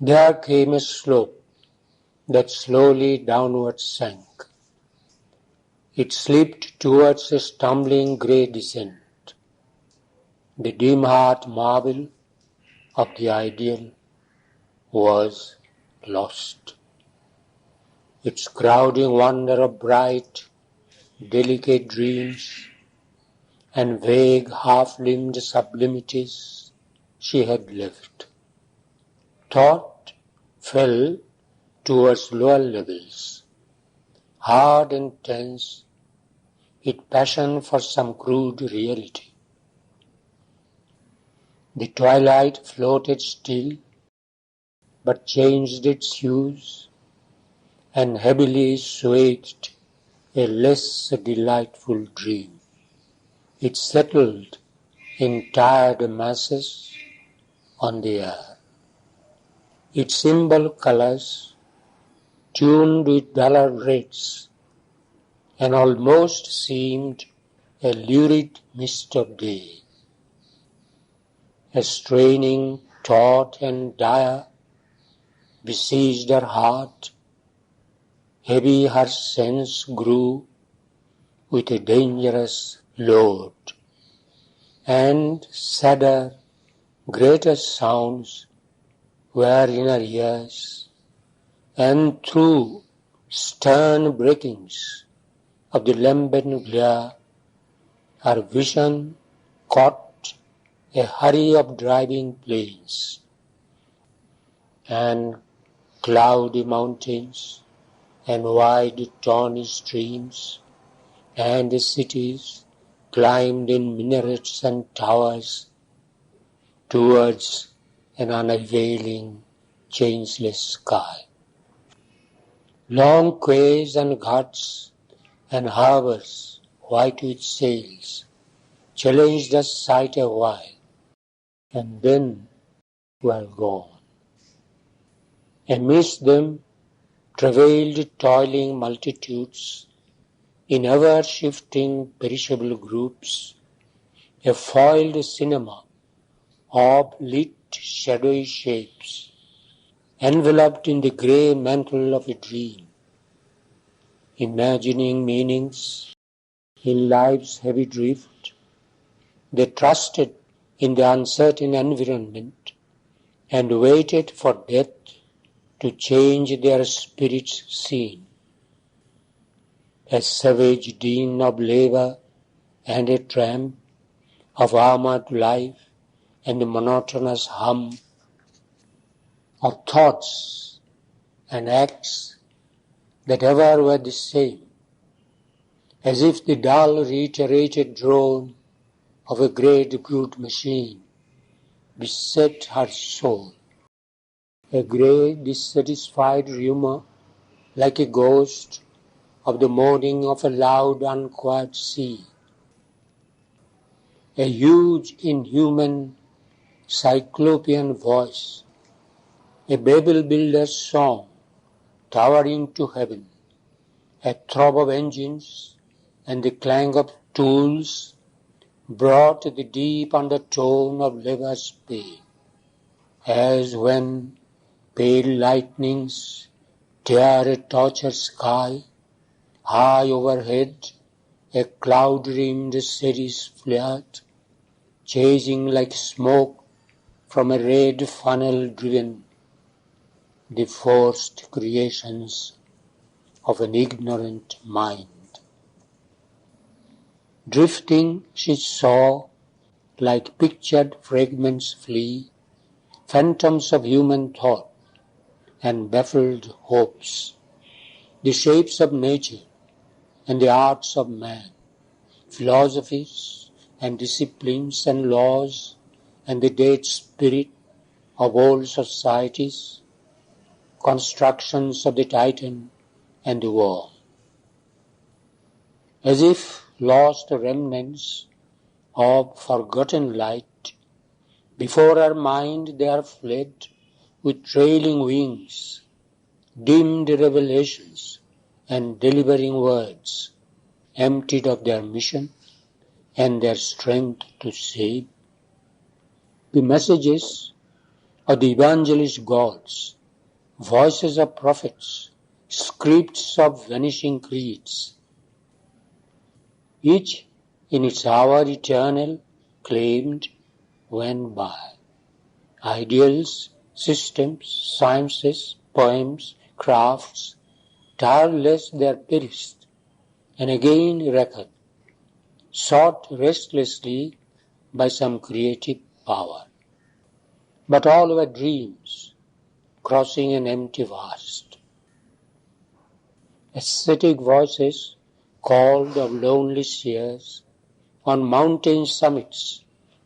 There came a slope that slowly downward sank. It slipped towards a stumbling grey descent. The dim-heart marvel of the ideal was lost. Its crowding wonder of bright, delicate dreams and vague half-limbed sublimities she had left. Thought fell towards lower levels, hard and tense, its passion for some crude reality. The twilight floated still, but changed its hues, and heavily swayed a less delightful dream. It settled in tired masses on the air. Its symbol colours, tuned with duller reds, and almost seemed a lurid mist of day. A straining taut and dire besieged her heart, heavy her sense grew with a dangerous load, and sadder, greater sounds were in her ears, and through stern breakings of the lambent glare, her vision caught a hurry of driving plains, and cloudy mountains, and wide tawny streams, and the cities climbed in minarets and towers towards an unavailing, changeless sky. Long quays and ghats and harbours, white with sails, challenged us sight a while, and then were gone. Amidst them travailed toiling multitudes in ever-shifting perishable groups, a foiled cinema of lit shadowy shapes, enveloped in the grey mantle of a dream, imagining meanings in life's heavy drift. They trusted in the uncertain environment and waited for death to change their spirit's scene. A savage din of labour and a tramp of armoured life and the monotonous hum of thoughts and acts that ever were the same, as if the dull reiterated drone of a great brute machine beset her soul. A grey, dissatisfied rumour, like a ghost of the moaning of a loud, unquiet sea. A huge, inhuman, cyclopean voice, a Babel builder's song, towering to heaven, a throb of engines and the clang of tools brought the deep undertone of labour's pain, as when pale lightnings tear a tortured sky, high overhead a cloud-rimmed Ceres flared, chasing like smoke from a red funnel driven the forced creations of an ignorant mind. Drifting she saw, like pictured fragments flee, phantoms of human thought and baffled hopes, the shapes of nature and the arts of man, philosophies and disciplines and laws and the dead spirit of old societies, constructions of the Titan and the war. As if lost remnants of forgotten light, before her mind there fled with trailing wings, dimmed revelations and delivering words, emptied of their mission and their strength to save. The messages of the evangelist gods, voices of prophets, scripts of vanishing creeds, each in its hour eternal claimed went by. Ideals, systems, sciences, poems, crafts, tireless their perished, and again reckoned, sought restlessly by some creative power. But all were dreams, crossing an empty vast. Ascetic voices called of lonely seers on mountain summits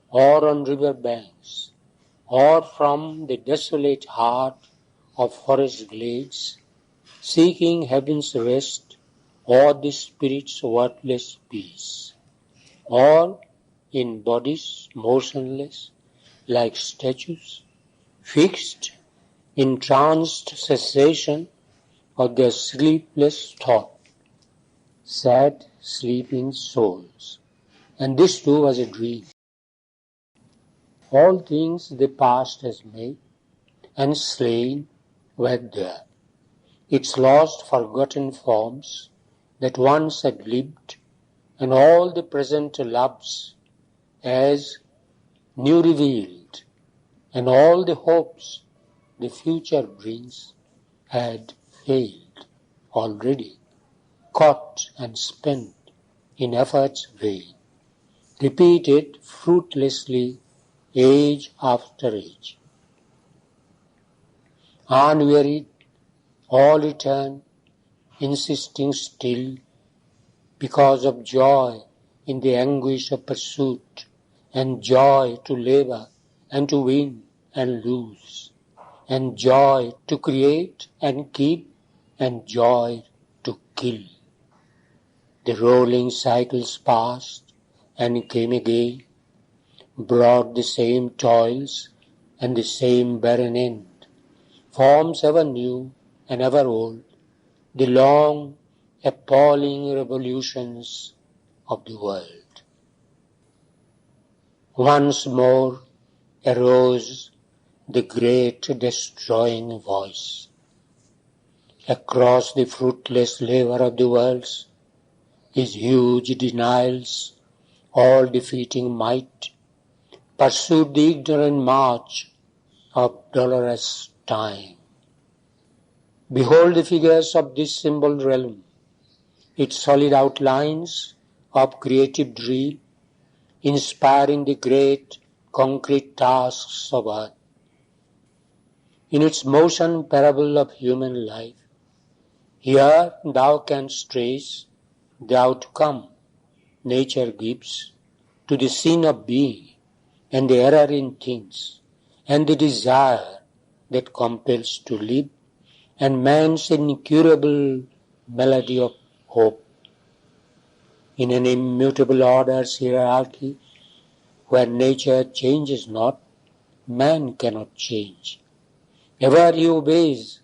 or on river banks, or from the desolate heart of forest glades, seeking heaven's rest or the spirit's worthless peace, or in bodies motionless like statues, fixed in tranced cessation of their sleepless thought, sad sleeping souls. And this too was a dream. All things the past has made and slain were there. Its lost, forgotten forms that once had lived, and all the present loves as new revealed, and all the hopes the future brings had failed already, caught and spent in efforts vain, repeated fruitlessly age after age. Unwearied, all return, insisting still, because of joy in the anguish of pursuit, and joy to labor and to win and lose, and joy to create and keep, and joy to kill. The rolling cycles passed and came again, brought the same toils and the same barren end, forms ever new and ever old, the long, appalling revolutions of the world. Once more arose the great destroying voice. Across the fruitless labor of the worlds, his huge denials, all defeating might, pursued the ignorant march of dolorous time. Behold the figures of this symbol realm, its solid outlines of creative dream, inspiring the great concrete tasks of earth. In its motion parable of human life, here thou canst trace the outcome nature gives to the sin of being, and the error in things, and the desire that compels to live, and man's incurable melody of hope. In an immutable order's hierarchy, where nature changes not, man cannot change. Ever he obeys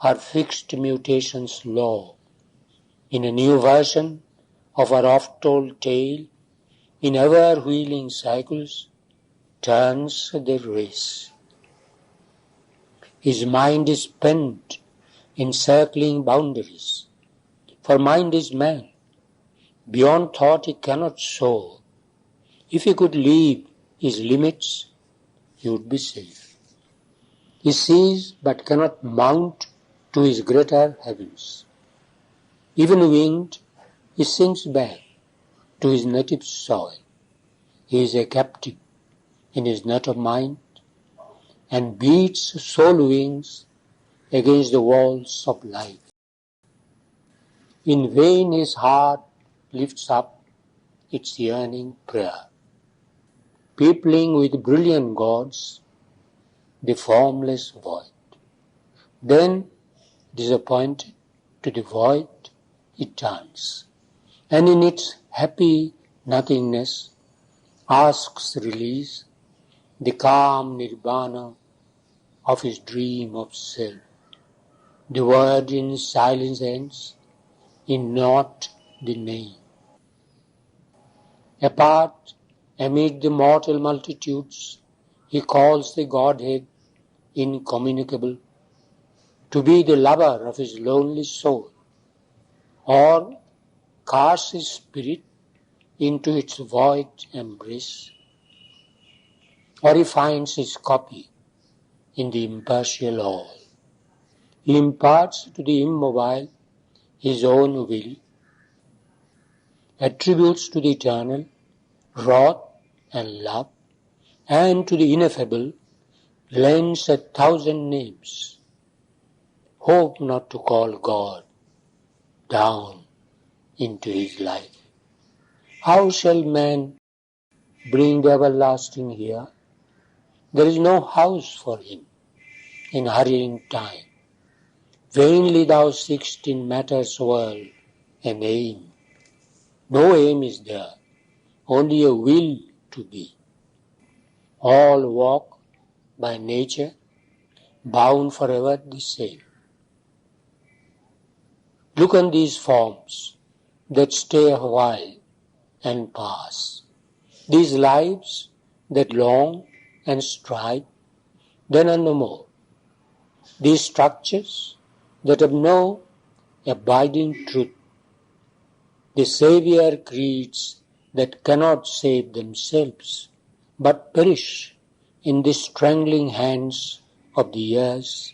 her fixed mutation's law. In a new version of her oft-told tale, in ever-wheeling cycles, turns the race. His mind is spent in circling boundaries, for mind is man. Beyond thought he cannot soar. If he could leave his limits, he would be safe. He sees but cannot mount to his greater heavens. Even winged, he sinks back to his native soil. He is a captive in his net of mind, and beats soul wings against the walls of life. In vain his heart lifts up its yearning prayer, peopling with brilliant gods the formless void. Then, disappointed to the void, he turns, and in its happy nothingness asks release, the calm nirvana of his dream of self. The word in silence ends in not the name. Apart, amid the mortal multitudes, he calls the Godhead incommunicable, to be the lover of his lonely soul, or cast his spirit into its void embrace, or he finds his copy in the impartial all. He imparts to the immobile his own will, attributes to the eternal wrath and love, and to the ineffable lends 1,000 names. Hope not to call God down into his life. How shall man bring the everlasting here? There is no house for him in hurrying time. Vainly thou seek'st in matter's world an aim. No aim is there, only a will to be. All walk by nature, bound forever the same. Look on these forms that stay a while and pass, these lives that long and strive, then are no more, these structures that have no abiding truth, the Saviour creeds that cannot save themselves, but perish in the strangling hands of the years,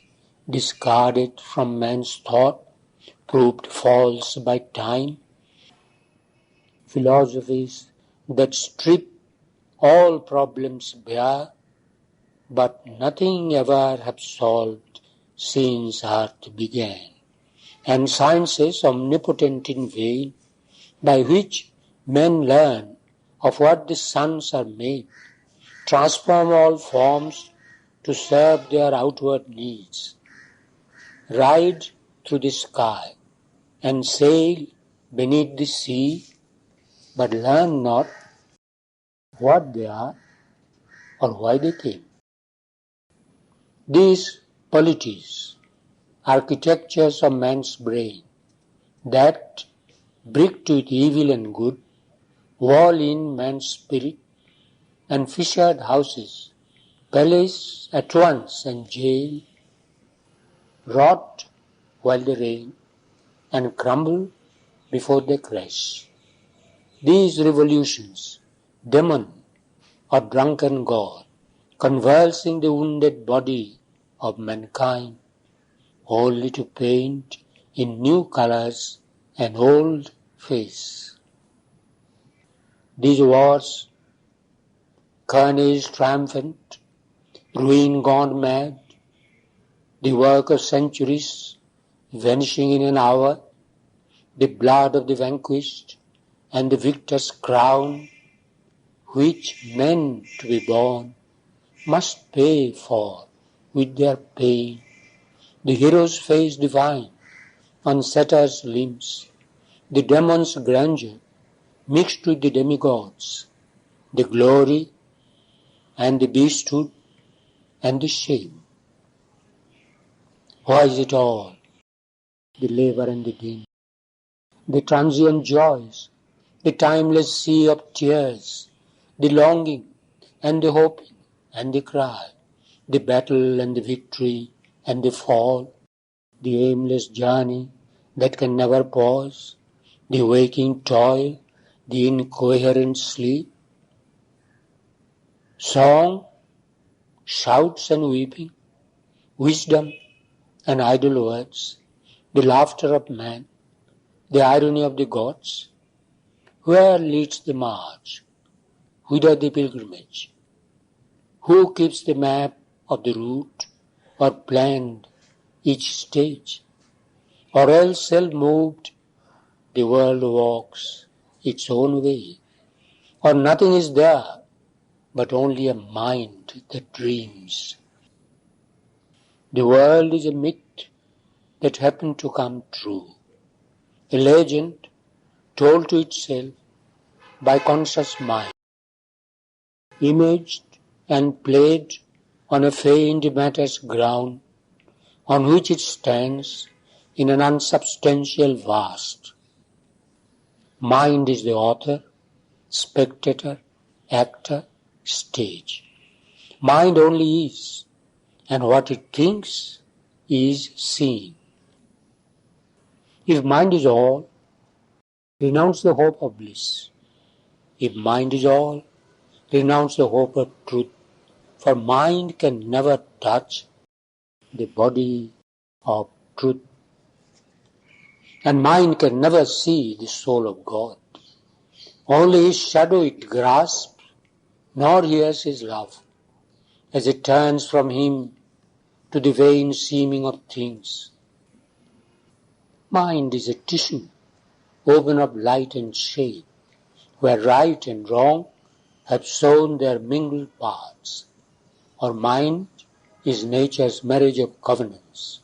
discarded from man's thought, proved false by time, philosophies that strip all problems bare, but nothing ever have solved since earth began, and sciences omnipotent in vain, by which men learn of what the suns are made, transform all forms to serve their outward needs, ride through the sky, and sail beneath the sea, but learn not what they are or why they came. These polities, architectures of man's brain, that, bricked with evil and good, wall in man's spirit, and fissured houses, palace at once and jail, rot while they reign, and crumble before they crash. These revolutions, demon or drunken god, convulsing the wounded body of mankind, only to paint in new colors an old face. These wars, carnage triumphant, ruin gone mad, the work of centuries vanishing in an hour, the blood of the vanquished and the victor's crown, which men to be born must pay for with their pain, the hero's face divine on satyr's limbs, the demon's grandeur mixed with the demigods, the glory and the beasthood and the shame. Why is it all? The labor and the din, the transient joys, the timeless sea of tears, the longing and the hoping and the cry, the battle and the victory and the fall, the aimless journey that can never pause, the waking toil, the incoherent sleep. Song, shouts and weeping, wisdom and idle words, the laughter of man, the irony of the gods. Where leads the march? Whither the pilgrimage? Who keeps the map of the route or planned each stage? Or else self-moved, the world walks its own way, or nothing is there but only a mind that dreams. The world is a myth that happened to come true, a legend told to itself by conscious mind, imaged and played on a faint matter's ground, on which it stands in an unsubstantial vast. Mind is the author, spectator, actor, stage. Mind only is, and what it thinks is seen. If mind is all, renounce the hope of bliss. If mind is all, renounce the hope of truth, for mind can never touch the body of truth, and mind can never see the soul of God. Only his shadow it grasps, nor hears his love, as it turns from him to the vain seeming of things. Mind is a tissue, open of light and shade, where right and wrong have sown their mingled parts. Or mind is nature's marriage of covenants,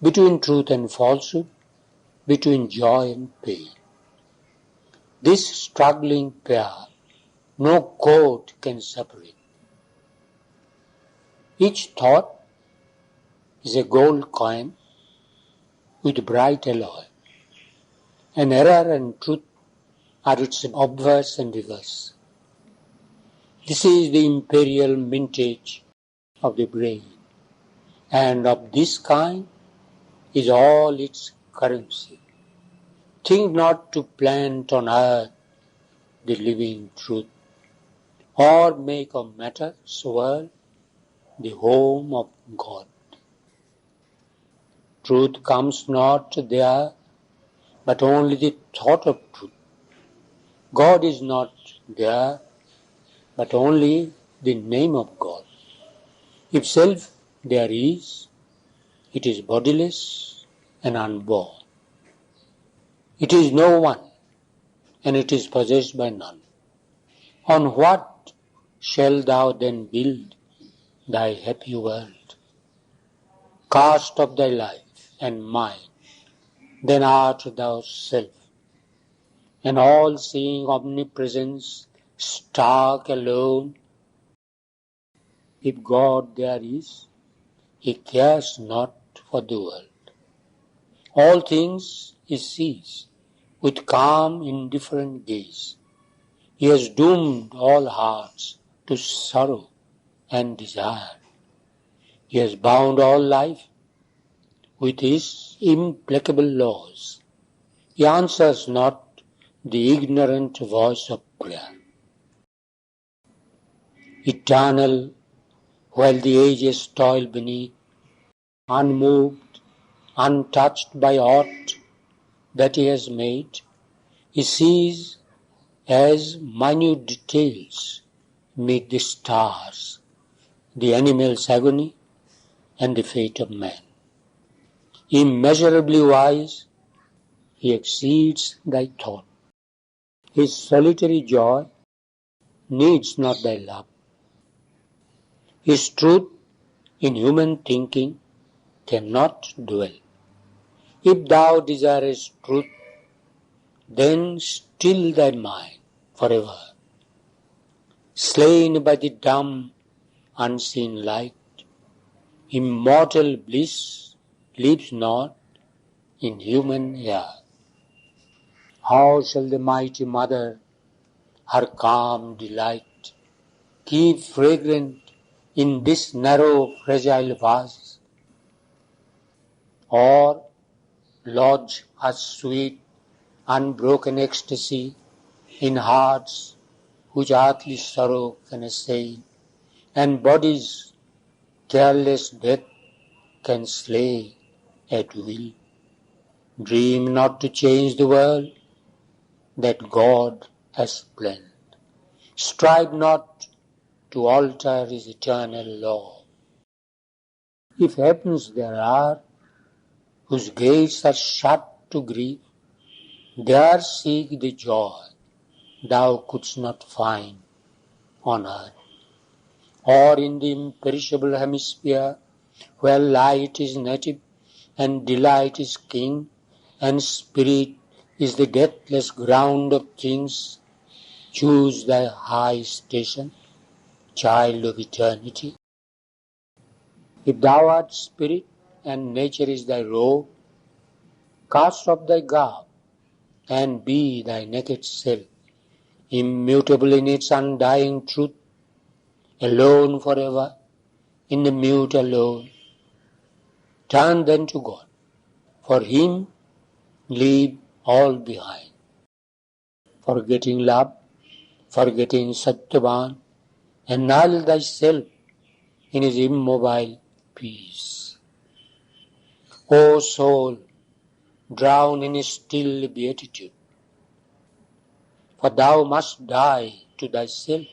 between truth and falsehood, between joy and pain. This struggling pair no cord can separate. Each thought is a gold coin with bright alloy, and error and truth are its obverse and reverse. This is the imperial mintage of the brain, and of this kind is all its currency. Think not to plant on earth the living truth, or make of matter's world the home of God. Truth comes not there, but only the thought of truth. God is not there, but only the name of God. If self there is, it is bodiless and unborn. It is no one, and it is possessed by none. On what shalt thou then build thy happy world? Cast off thy life and mine, then art thou self, and all-seeing omnipresence, stark alone. If God there is, he cares not for the world. All things he sees with calm, indifferent gaze. He has doomed all hearts to sorrow and desire. He has bound all life with his implacable laws. He answers not the ignorant voice of prayer. Eternal, while the ages toil beneath, unmoved, untouched by aught that he has made, he sees as minute details meet the stars, the animal's agony, and the fate of man. Immeasurably wise, he exceeds thy thought. His solitary joy needs not thy love. His truth in human thinking cannot dwell. If thou desirest truth, then still thy mind forever. Slain by the dumb, unseen light, immortal bliss lives not in human air. How shall the mighty mother her calm delight keep fragrant in this narrow, fragile vase, or lodge a sweet, unbroken ecstasy in hearts which earthly sorrow can assail, and bodies careless death can slay at will? Dream not to change the world that God has planned. Strive not to alter his eternal law. If heavens there are, whose gates are shut to grief, there seek the joy thou couldst not find on earth. Or in the imperishable hemisphere, where light is native and delight is king, and spirit is the deathless ground of things, choose thy high station, child of eternity. If thou art spirit, and nature is thy robe, cast off thy garb, and be thy naked self, immutable in its undying truth, alone forever, in the mute alone. Turn then to God. For Him leave all behind. Forgetting love, forgetting Satyavan, annihilate thyself in His immobile peace. O soul, drown in His still beatitude, for thou must die to thyself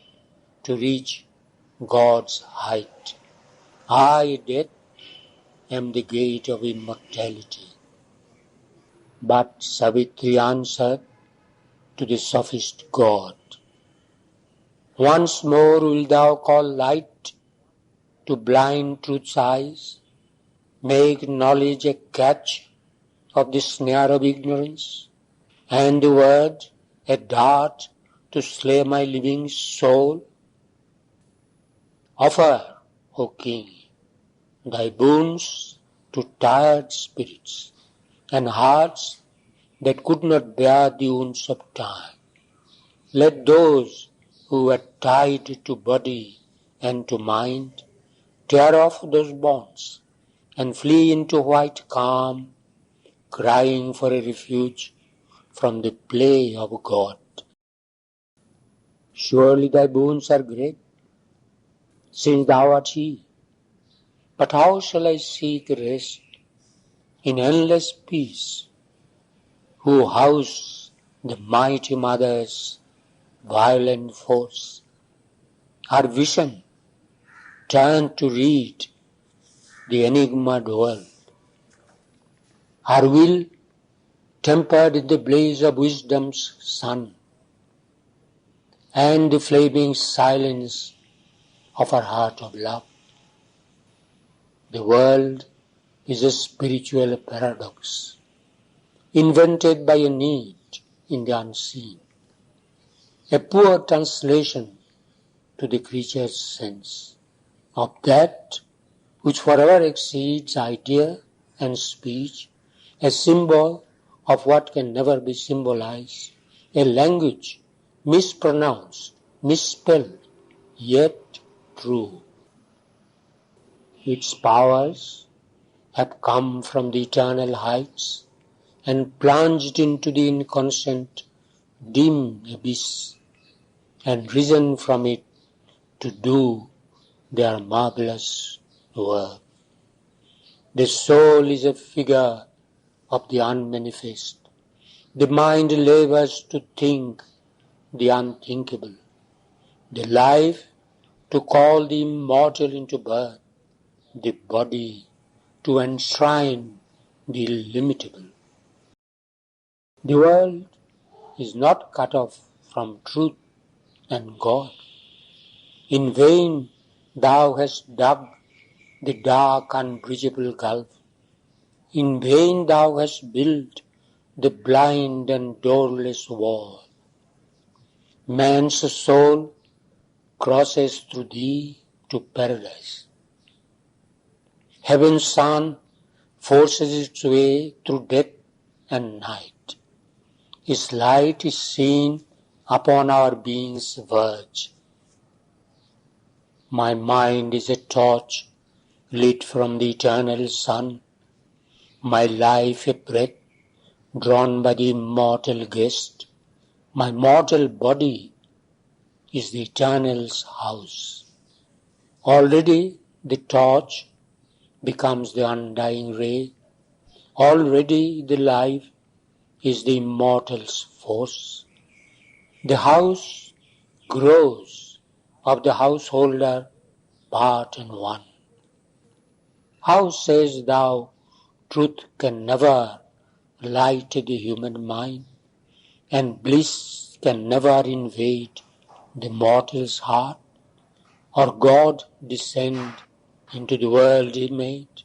to reach God's height. I, death, am the gate of immortality. But Savitri answered to the sophist God, once more wilt thou call light to blind truth's eyes, make knowledge a catch of the snare of ignorance, and the word a dart to slay my living soul? Offer, O King, thy boons to tired spirits and hearts that could not bear the wounds of time. Let those who were tied to body and to mind tear off those bonds and flee into white calm, crying for a refuge from the play of God. Surely thy boons are great, since thou art He. But how shall I seek rest in endless peace, who house the mighty mother's violent force? Our vision turned to read the enigmaed world. Our will tempered in the blaze of wisdom's sun, and the flaming silence of our heart of love. The world is a spiritual paradox, invented by a need in the unseen, a poor translation to the creature's sense of that which forever exceeds idea and speech, a symbol of what can never be symbolized, a language mispronounced, misspelled, yet true. Its powers have come from the eternal heights and plunged into the inconscient, dim abyss, and risen from it to do their marvelous work. The soul is a figure of the unmanifest. The mind labors to think the unthinkable. The life to call the immortal into birth. The body to enshrine the illimitable. The world is not cut off from truth and God. In vain thou hast dug the dark unbridgeable gulf. In vain thou hast built the blind and doorless wall. Man's soul crosses through thee to paradise. Heaven's sun forces its way through death and night. Its light is seen upon our being's verge. My mind is a torch lit from the eternal sun, my life a breath drawn by the immortal guest. My mortal body is the eternal's house. Already the torch becomes the undying ray. Already the life is the immortal's force. The house grows of the householder, part and one. How sayest thou truth can never light the human mind, and bliss can never invade the mortal's heart, or God descend into the world He made?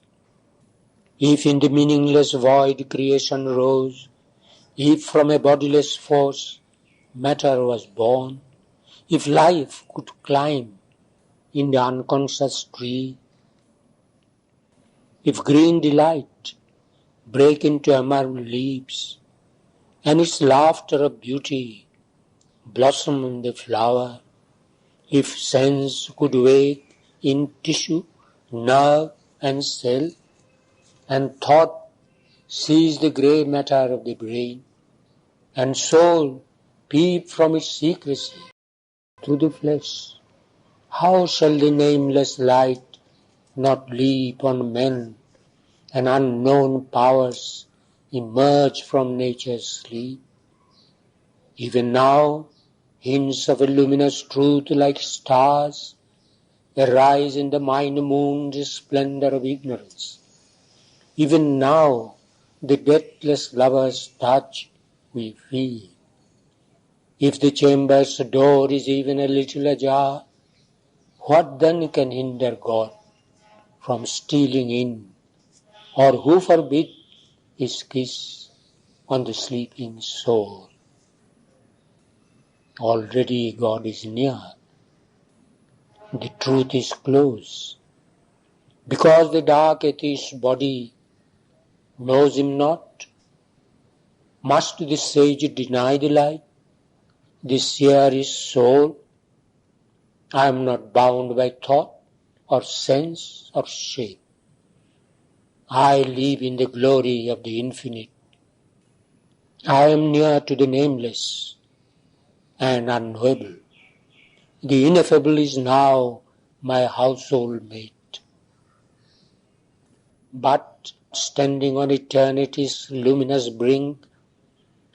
If in the meaningless void creation rose, if from a bodiless force matter was born, if life could climb in the unconscious tree, if green delight break into emerald leaves, and its laughter of beauty blossom in the flower, if sense could wake in tissue nerve and cell, and thought sees the grey matter of the brain, and soul peep from its secrecy through the flesh. How shall the nameless light not leap on men, and unknown powers emerge from nature's sleep? Even now, hints of a luminous truth like stars arise in the mind-moon's splendor of ignorance. Even now, the deathless lover's touch we feel. If the chamber's door is even a little ajar, what then can hinder God from stealing in, or who forbid his kiss on the sleeping soul? Already God is near. The truth is close. Because the dark atheist's body knows him not, must the sage deny the light? The seer is soul. I am not bound by thought or sense or shape. I live in the glory of the infinite. I am near to the nameless and unknowable. The ineffable is now my household mate. But standing on eternity's luminous brink,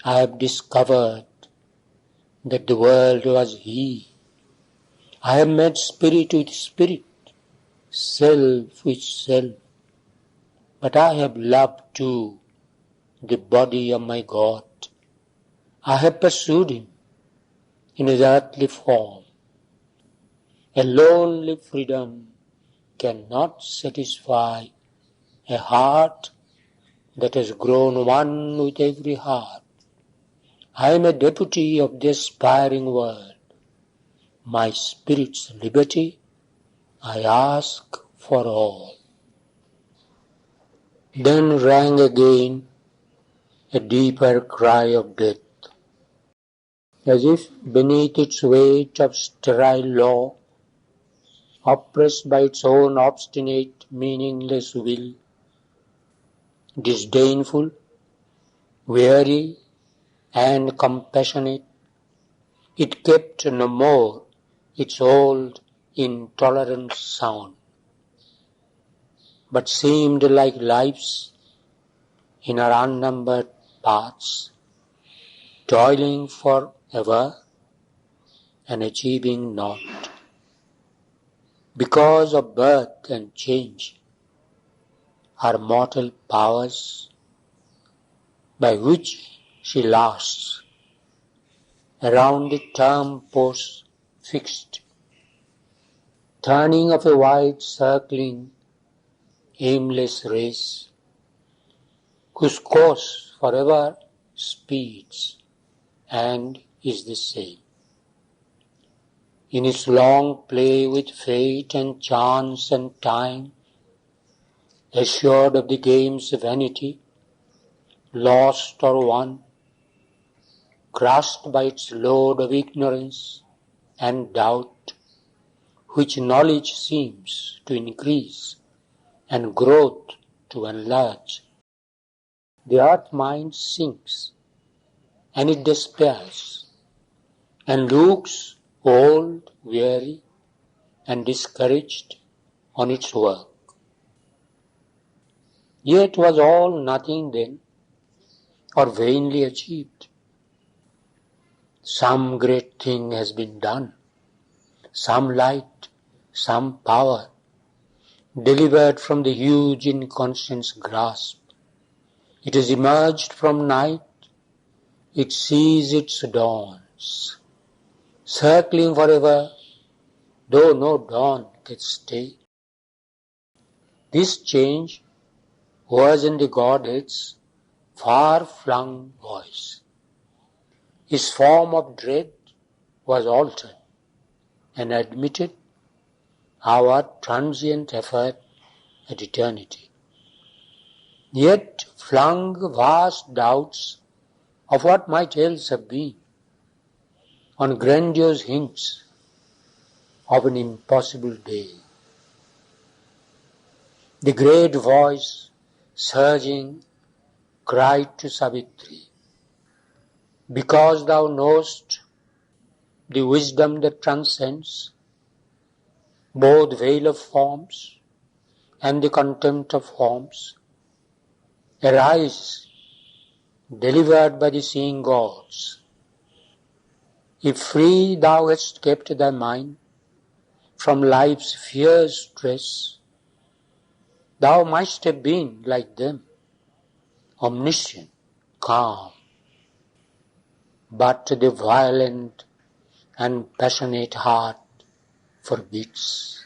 I have discovered that the world was He. I have met spirit with spirit, self with self. But I have loved too the body of my God. I have pursued Him in His earthly form. A lonely freedom cannot satisfy a heart that has grown one with every heart. I am a deputy of the aspiring world. My spirit's liberty I ask for all. Then rang again a deeper cry of death, as if beneath its weight of sterile law, oppressed by its own obstinate, meaningless will, disdainful, weary, and compassionate, it kept no more its old intolerant sound, but seemed like lives in our unnumbered paths, toiling for ever and achieving naught. Because of birth and change, her mortal powers, by which she lasts, around the term post fixed, turning of a wide circling, aimless race, whose course forever speeds and is the same. In its long play with fate and chance and time, assured of the game's vanity, lost or won, crushed by its load of ignorance and doubt, which knowledge seems to increase and growth to enlarge, the earth mind sinks, and it despairs, and looks old, weary, and discouraged on its work. Yet was all nothing then, or vainly achieved. Some great thing has been done, some light, some power, delivered from the huge inconscient's grasp. It has emerged from night, it sees its dawns, circling forever, though no dawn can stay. This change was in the Godhead's far-flung voice. His form of dread was altered and admitted our transient effort at eternity. Yet flung vast doubts of what might else have been, on grandiose hints of an impossible day. The great voice, surging, cried to Savitri, because thou knowest the wisdom that transcends both veil of forms and the contempt of forms, arise, delivered by the seeing gods. If free thou hast kept thy mind from life's fierce stress, thou mightst have been like them, omniscient, calm. But the violent and passionate heart forbids.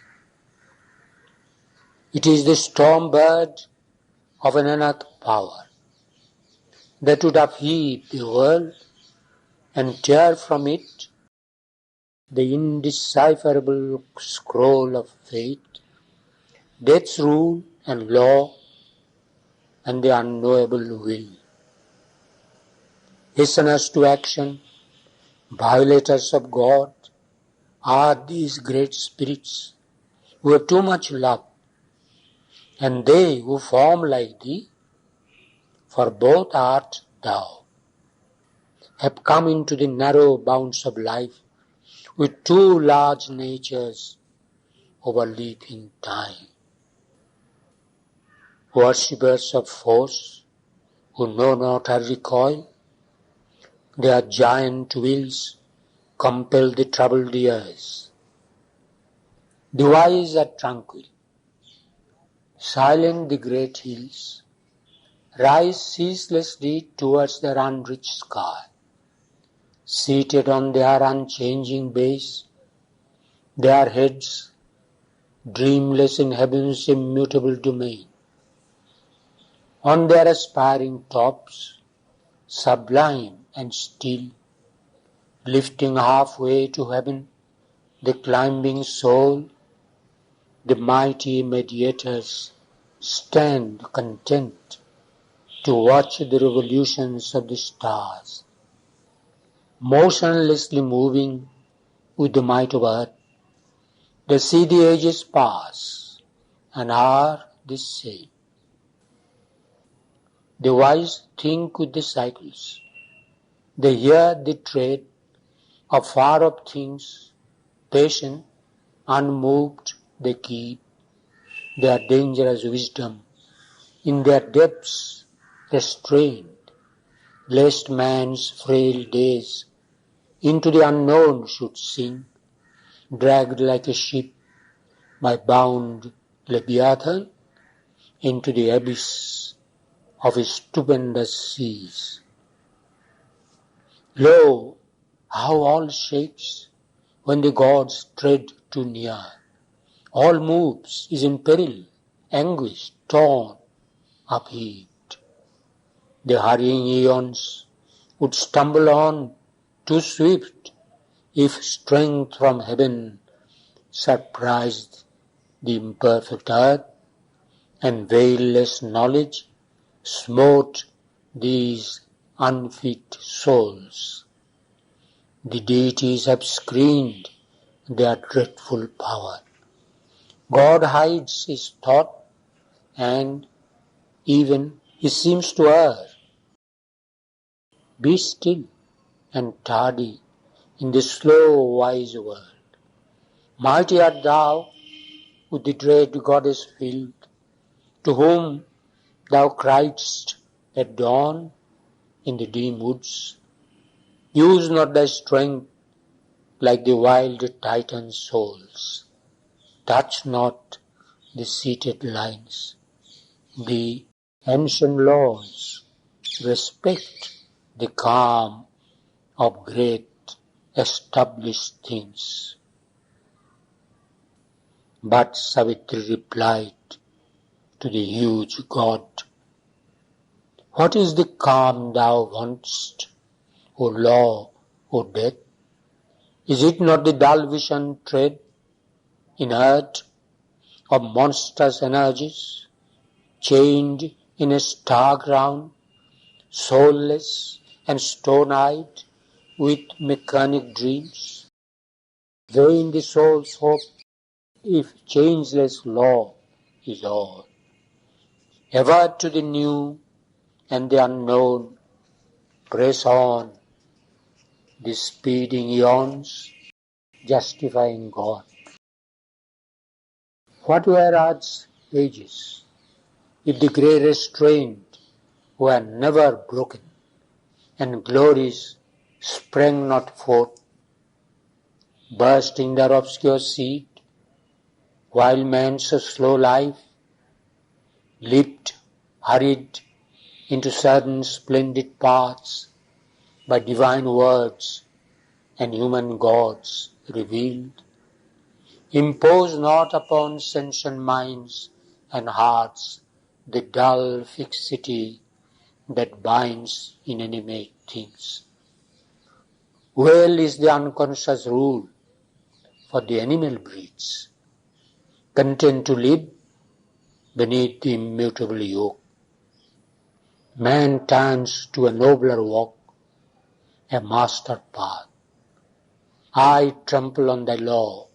It is the storm bird of an unearthly power that would upheave the world and tear from it the indecipherable scroll of fate, death's rule and law, and the unknowable will. Hasteners to action, violators of God, are these great spirits who have too much love, and they who form like thee, for both art thou, have come into the narrow bounds of life with too large natures overleaping time. Worshippers of force, who know not her recoil, their giant wills compel the troubled years. The wise are tranquil, silent the great hills, rise ceaselessly towards their unreached sky. Seated on their unchanging base, their heads dreamless in heaven's immutable domain. On their aspiring tops, sublime and still, lifting halfway to heaven the climbing soul, the mighty mediators stand content to watch the revolutions of the stars. Motionlessly moving with the might of earth, they see the ages pass and are the same. The wise think with the cycles. They hear the tread of far-off things. Patient, unmoved, they keep their dangerous wisdom in their depths restrained, lest man's frail days into the unknown should sink, dragged like a ship by bound Leviathan into the abyss of his stupendous seas. Lo, how all shakes when the gods tread too near. All moves, is in peril, anguished, torn, upheaved. The hurrying eons would stumble on too swift if strength from heaven surprised the imperfect earth, and veilless knowledge smote these unfit souls. The deities have screened their dreadful power. God hides his thought, and even he seems to err. Be still and tardy in the slow wise world. Mighty art thou with the dread goddess filled, to whom thou criedst at dawn in the dim woods. Use not thy strength like the wild Titan souls. Touch not the seated lines, the ancient laws. Respect the calm of great established things. But Savitri replied to the huge god, what is the calm thou want'st, O law, O death? Is it not the dull vision tread, inert, of monstrous energies, chained in a star ground, soulless and stone-eyed with mechanic dreams? Vain the soul's hope if changeless law is all. Ever to the new and the unknown, press on, the speeding eons, justifying God. What were earth's ages, if the grey restraint were never broken, and glories sprang not forth, bursting their obscure seed, while man's slow life leaped, hurried into certain splendid paths by divine words and human gods revealed. Impose not upon sentient minds and hearts the dull fixity that binds inanimate things. Well is the unconscious rule for the animal breeds, content to live beneath the immutable yoke. Man turns to a nobler walk, a master path. I trample on thy law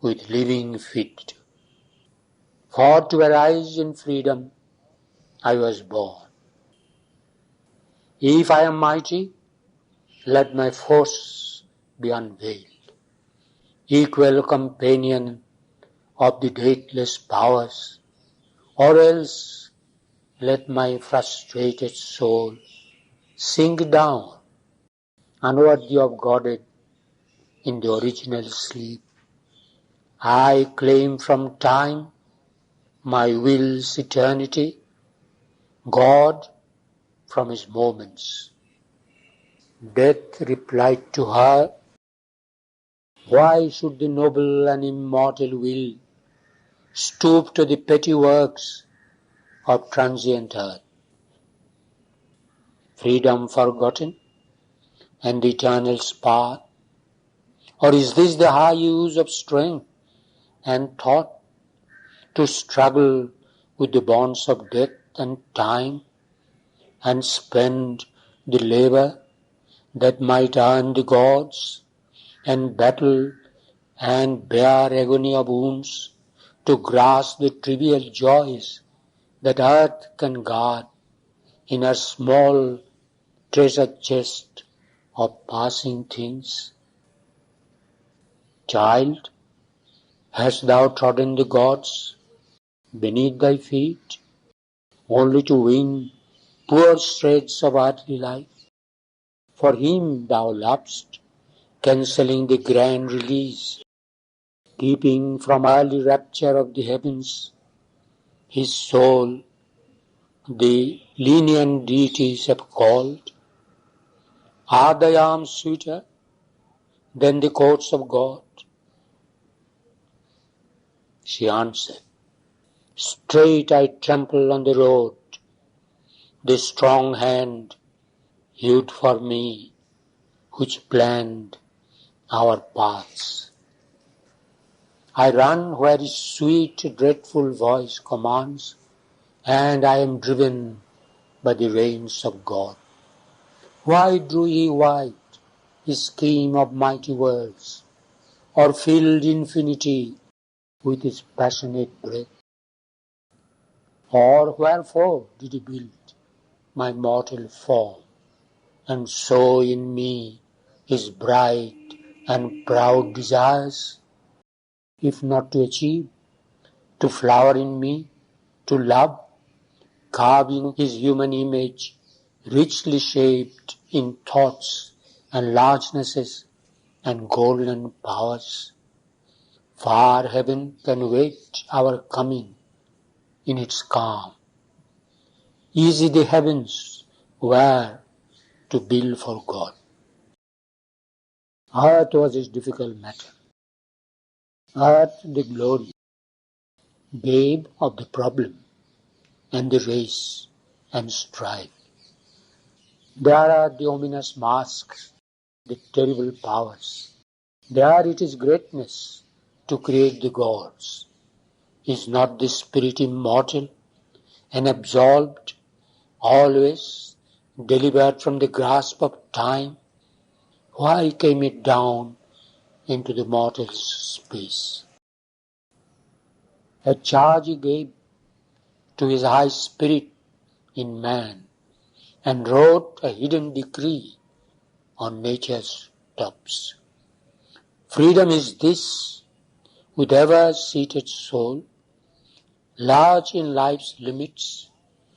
with living feet. For to arise in freedom I was born. If I am mighty, let my force be unveiled, equal companion of the dateless powers, or else let my frustrated soul sink down, unworthy of Godhead, in the original sleep. I claim from time my will's eternity, God from his moments. Death replied to her, why should the noble and immortal will stoop to the petty works of transient earth? Freedom forgotten and the eternal's path? Or is this the high use of strength and thought, to struggle with the bonds of death and time, and spend the labor that might earn the gods, and battle and bear agony of wounds, to grasp the trivial joys that earth can guard in her small treasure chest of passing things? Child, hast thou trodden the gods beneath thy feet, only to win poor shreds of earthly life? For him thou lovest, cancelling the grand release, keeping from early rapture of the heavens, his soul the lenient deities have called. Are thy arms sweeter than the courts of God? She answered, straight I trample on the road, the strong hand hewed for me, which planned our paths. I run where his sweet, dreadful voice commands, and I am driven by the reins of God. Why drew he wide his scheme of mighty worlds, or filled infinity with his passionate breath? Or wherefore did he build my mortal form, and sow in me his bright and proud desires, if not to achieve, to flower in me, to love, carving his human image, richly shaped in thoughts and largenesses and golden powers? Far heaven can wait our coming in its calm. Easy the heavens were to build for God. Earth was his difficult matter. Earth the glory, babe of the problem and the race and strife. There are the ominous masks, the terrible powers. There it is greatness to create the gods. Is not the spirit immortal and absolved, always delivered from the grasp of time? Why came it down into the mortal's space? A charge he gave to his high spirit in man, and wrote a hidden decree on nature's tops. Freedom is this, with ever-seated soul, large in life's limits,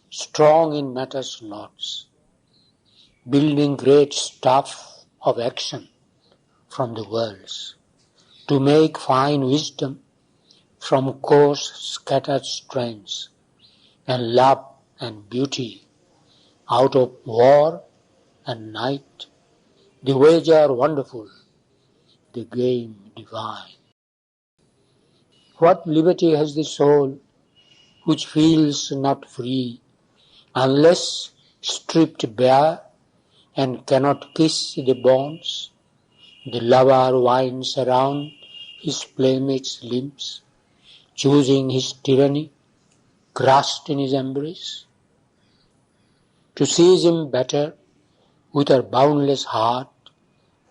strong in matter's knots, building great stuff of action from the worlds, to make fine wisdom from coarse scattered strands, and love and beauty out of war and night, the wager wonderful, the game divine. What liberty has the soul which feels not free, unless stripped bare and cannot kiss the bonds the lover winds around his playmate's limbs, choosing his tyranny, crushed in his embrace? To seize him better, with her boundless heart,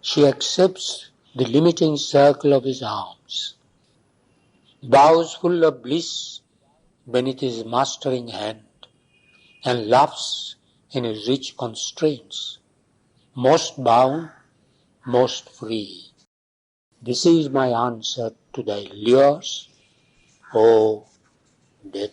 she accepts the limiting circle of his arms, bows full of bliss beneath his mastering hand, and laughs in his rich constraints, most bound, most free. This is my answer to thy lures, O death.